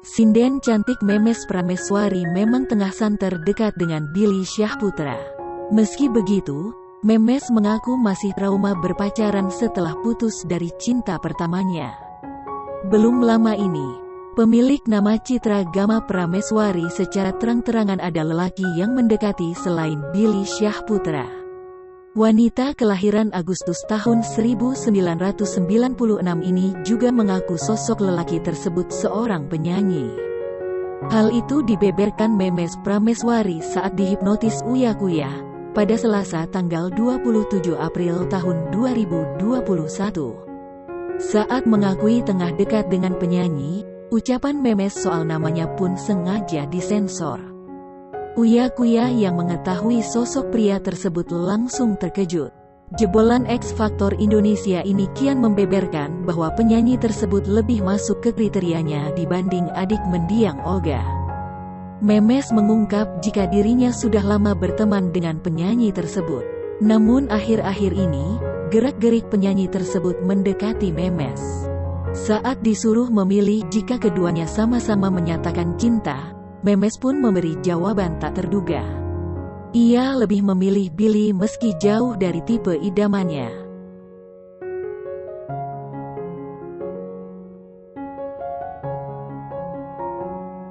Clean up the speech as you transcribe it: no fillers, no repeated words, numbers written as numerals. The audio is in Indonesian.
Sinden cantik Memes Prameswari memang tengah santer dekat dengan Billy Syahputra. Meski begitu, Memes mengaku masih trauma berpacaran setelah putus dari cinta pertamanya. Belum lama ini, pemilik nama Citra Gama Prameswari secara terang-terangan ada lelaki yang mendekati selain Billy Syahputra. Wanita kelahiran Agustus tahun 1996 ini juga mengaku sosok lelaki tersebut seorang penyanyi. Hal itu dibeberkan Memes Prameswari saat dihipnotis Uya Kuya pada Selasa tanggal 27 April tahun 2021. Saat mengakui tengah dekat dengan penyanyi, ucapan Memes soal namanya pun sengaja disensor. Uya Kuya yang mengetahui sosok pria tersebut langsung terkejut. Jebolan X Factor Indonesia ini kian membeberkan bahwa penyanyi tersebut lebih masuk ke kriterianya dibanding adik mendiang Olga. Memes mengungkap jika dirinya sudah lama berteman dengan penyanyi tersebut. Namun akhir-akhir ini, gerak-gerik penyanyi tersebut mendekati Memes. Saat disuruh memilih jika keduanya sama-sama menyatakan cinta, Memes pun memberi jawaban tak terduga. Ia lebih memilih Billy meski jauh dari tipe idamannya.